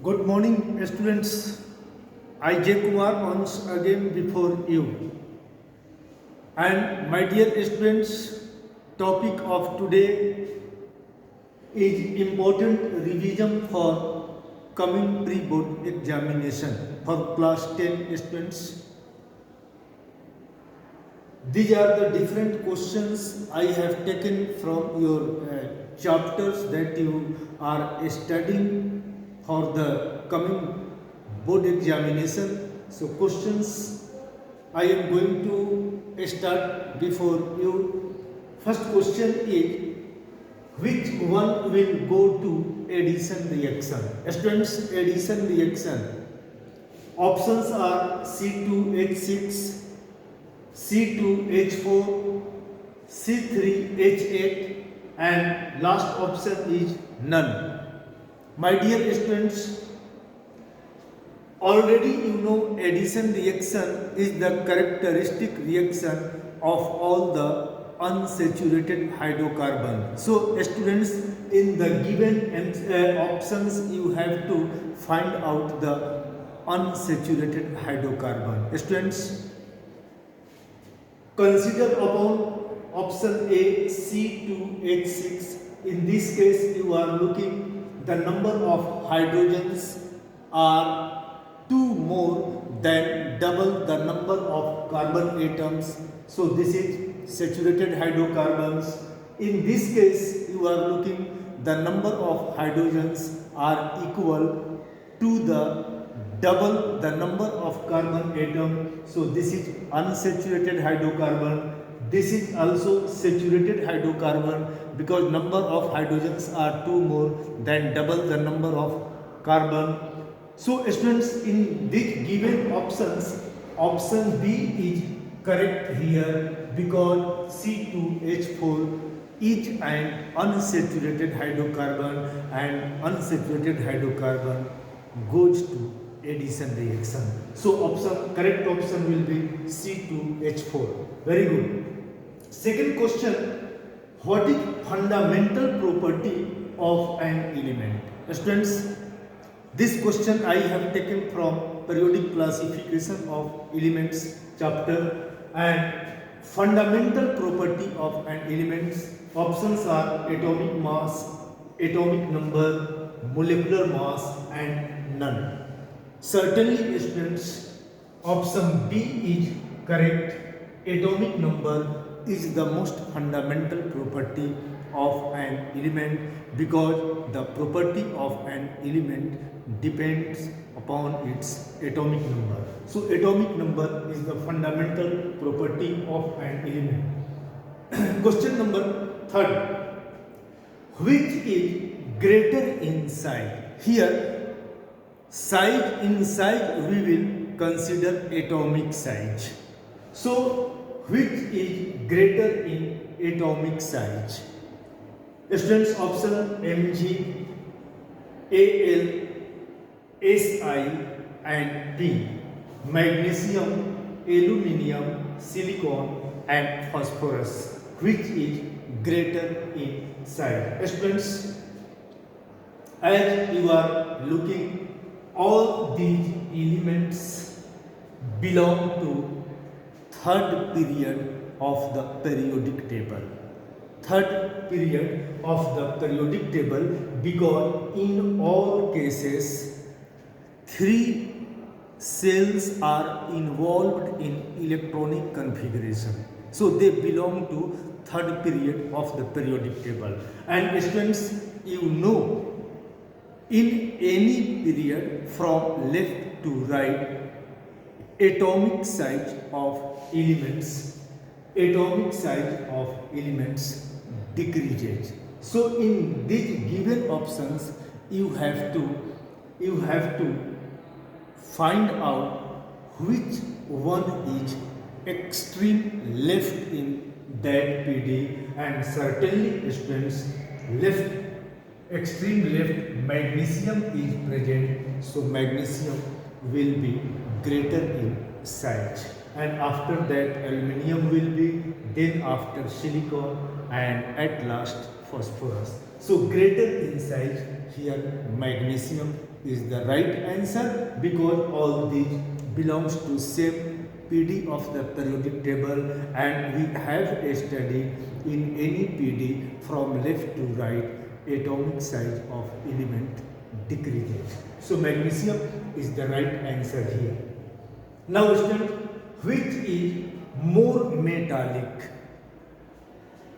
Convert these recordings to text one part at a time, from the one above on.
Good morning, students. I J Kumar once again before you. And my dear students, topic of today is important revision for coming pre-board examination for class 10 students. These are the different questions I have taken from your chapters that you are studying for the coming board examination. So questions I am going to start before you. First question is, which one will go to addition reaction? Students, addition reaction. Options are C2H6, C2H4, C3H8 and last option is none. My dear students, already you know addition reaction is the characteristic reaction of all the unsaturated hydrocarbon. So students, in the given options you have to find out the unsaturated hydrocarbon. Students, consider upon option A, C2H6. In this case you are looking the number of hydrogens are 2 more than double the number of carbon atoms. So this is saturated hydrocarbons. In this case you are looking the number of hydrogens are equal to the double the number of carbon atom. So this is unsaturated hydrocarbon. This is also saturated hydrocarbon because number of hydrogens are 2 more than double the number of carbon. So students, in these given options, option B is correct here because C2H4 is an unsaturated hydrocarbon and unsaturated hydrocarbon goes to addition reaction. So correct option will be C2H4. Very good. Second question, what is fundamental property of an element? Students, this question I have taken from periodic classification of elements chapter, and fundamental property of an element options are atomic mass, atomic number, molecular mass and none. Certainly students, option B is correct. Atomic number is the most fundamental property of an element because the property of an element depends upon its atomic number. So atomic number is the fundamental property of an element. Question number third, which is greater in size? Here in size we will consider atomic size. So which is greater in atomic size? Students, option Mg, Al, Si and P. Magnesium, aluminium, silicon and phosphorus. Which is greater in size? Students, as you are looking, all these elements belong to third period of the periodic table. Third period of the periodic table because in all cases 3 cells are involved in electronic configuration. So they belong to third period of the periodic table. And students, you know, in any period from left to right, atomic size of elements decreases. So in these given options you have to find out which one is extreme left in that PD, and certainly students, extreme left magnesium is present, so magnesium will be greater in size, and after that aluminium will be, then after silicon and at last phosphorus. So greater in size here magnesium is the right answer because all these belongs to same PD of the periodic table, and we have studied in any PD from left to right atomic size of element decreases. So magnesium is the right answer here. Now student, which is more metallic?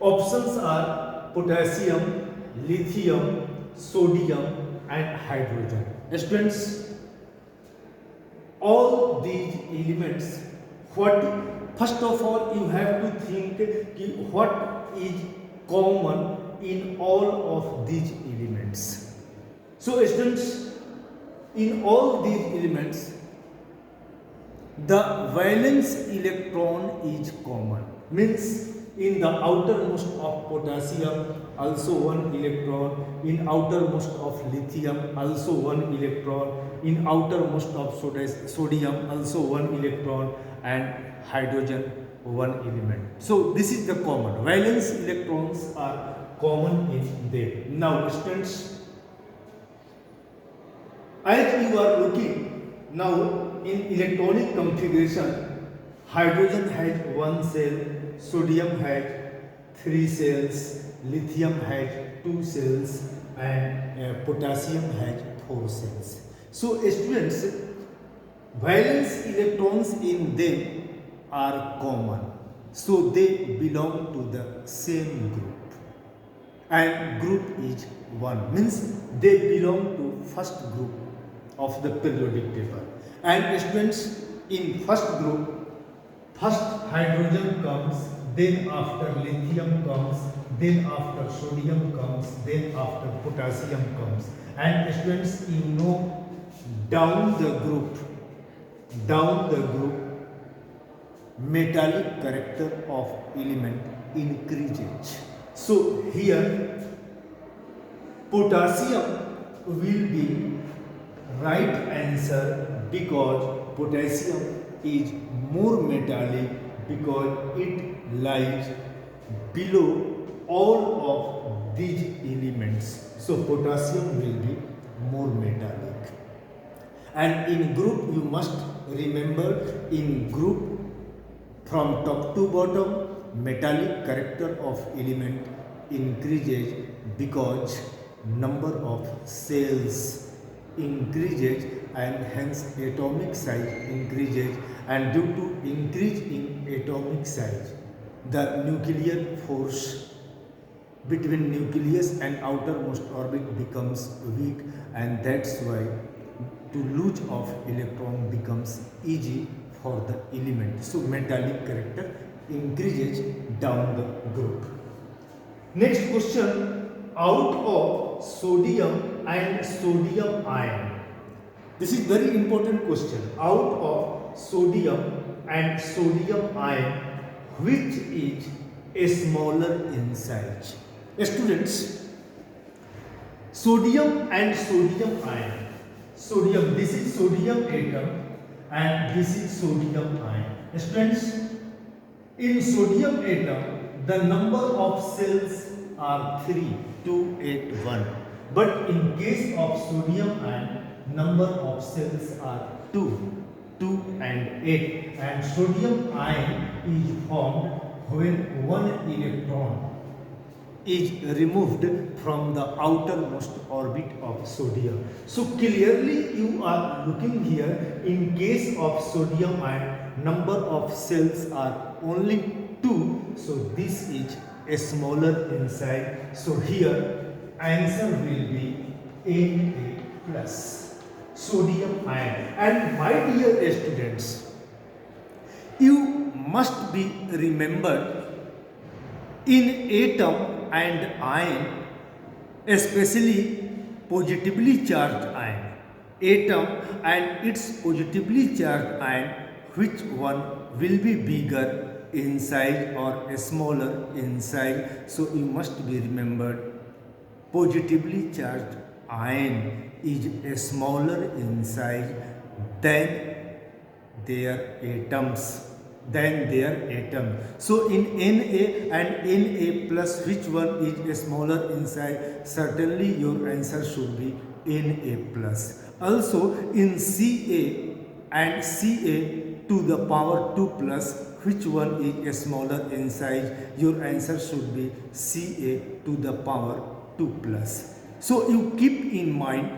Options are potassium, lithium, sodium and hydrogen. Students, all these elements, first of all you have to think what is common in all of these elements. So students, in all these elements, the valence electron is common. Means in the outermost of potassium also one electron, in outermost of lithium also one electron, in outermost of sodium also one electron, and hydrogen one element. So this is the common. Valence electrons are common in them. Now students, as you are looking now in electronic configuration, hydrogen has one cell, sodium has 3 cells, lithium has 2 cells, and potassium has 4 cells. So students, valence electrons in them are common, so they belong to the same group, and group is 1, means they belong to first group of the periodic table. And students, in first group, first hydrogen comes, then after lithium comes, then after sodium comes, then after potassium comes. And students, you know, down the group, metallic character of element increases. So here potassium will be right answer because potassium is more metallic because it lies below all of these elements. So potassium will be more metallic. And in group, you must remember, in group from top to bottom, metallic character of element increases because number of cells increases and hence atomic size increases, and due to increase in atomic size, the nuclear force between nucleus and outermost orbit becomes weak, and that's why to lose of electron becomes easy for the element. So metallic character increases down the group. Next question, out of sodium and sodium ion. This is very important question. Out of sodium and sodium ion, which is a smaller in size? Students, sodium and sodium ion. Sodium, this is sodium atom and this is sodium ion. Students, in sodium atom, the number of cells are 3, 2, 8, 1. But in case of sodium ion, number of cells are 2, 2 and 8. And sodium ion is formed when one electron is removed from the outermost orbit of sodium. So clearly you are looking here, in case of sodium ion, number of cells are only 2. So this is a smaller inside. So here answer will be Na plus, sodium ion. And my dear students, you must be remembered, in atom and ion, especially positively charged ion, atom and its positively charged ion, which one will be bigger in size or smaller in size? So you must be remembered, positively charged ion is smaller in size than their atoms. than their atom. So in Na and Na plus, which one is smaller inside? Certainly your answer should be Na plus. Also in Ca and Ca to the power 2 plus, which one is smaller inside? Your answer should be Ca to the power 2 plus. So you keep in mind,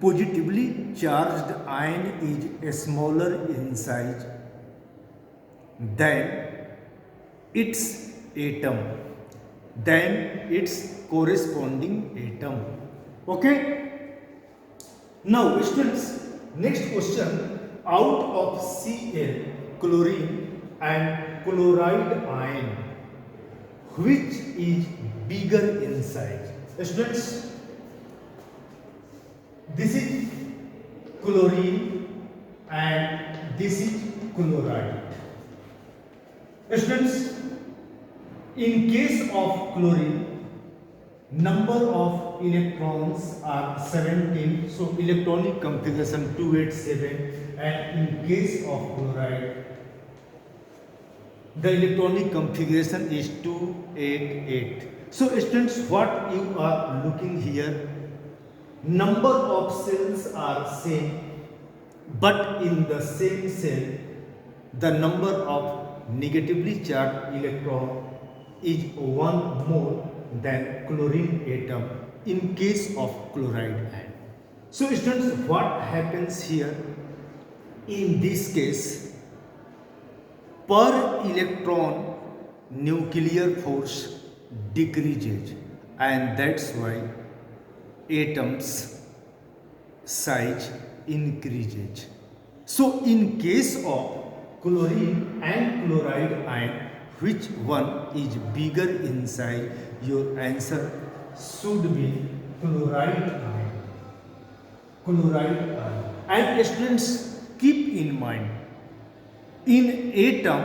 positively charged ion is smaller in size than its atom, than its corresponding atom. Okay? Now students, next question, out of Cl, chlorine and chloride ion, which is bigger in size? Students, this is chlorine and this is chloride. Students, in case of chlorine, number of electrons are 17, so electronic configuration 287, and in case of chloride, the electronic configuration is 288. So students, what you are looking here, number of cells are same, but in the same cell, the number of negatively charged electron is one more than chlorine atom in case of chloride ion. So students, what happens here? In this case, per electron nuclear force decreases, and that's why atoms size increases. So in case of chlorine and chloride ion, which one is bigger in size? Your answer should be chloride ion. Chloride ion. And students, keep in mind, in atom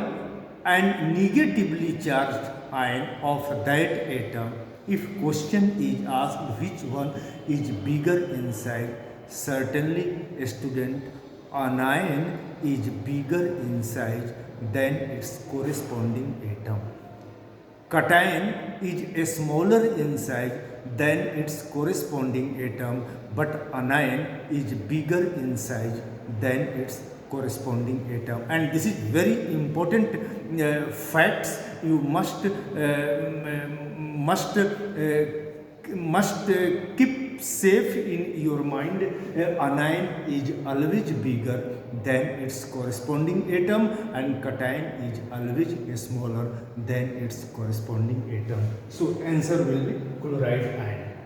and negatively charged ion of that atom, if question is asked which one is bigger in size, certainly student, anion is bigger in size than its corresponding atom. Cation is smaller in size than its corresponding atom, but anion is bigger in size than its corresponding atom. And this is very important facts you must keep safe in your mind. Anion is always bigger than its corresponding atom, and cation is always smaller than its corresponding atom. So answer will be chloride ion.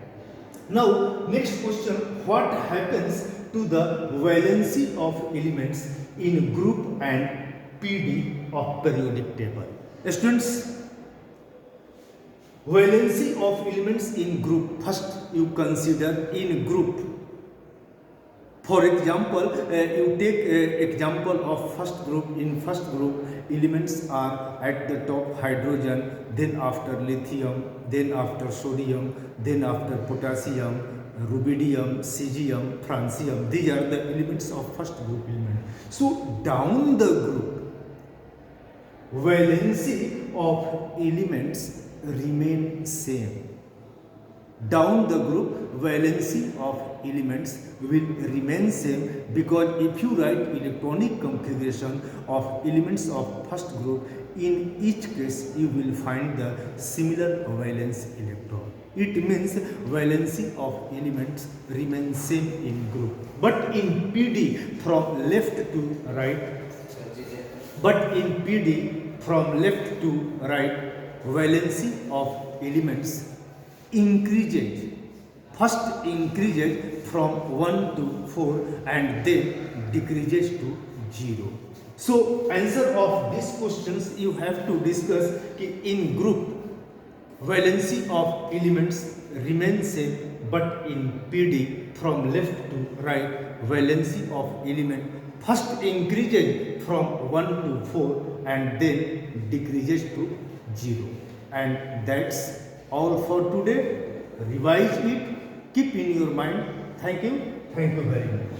Now next question, what happens to the valency of elements in group and PD of periodic table? Students, valency of elements in group, first you consider in group. For example, you take example of first group. In first group, elements are at the top hydrogen, then after lithium, then after sodium, then after potassium, rubidium, cesium, francium. These are the elements of first group element. So down the group, valency of elements remain same. Down the group, valency of elements will remain same, because if you write electronic configuration of elements of first group, in each case you will find the similar valence electron. It means valency of elements remains same in group. But in PD from left to right, valency of elements increases. First increases from 1 to 4 and then decreases to 0. So answer of these questions you have to discuss. In group, valency of elements remains same, but in PD from left to right, valency of element first increases from 1 to 4 and then decreases to 0. And that's all for today. Revise it, keep in your mind. Thank you very much.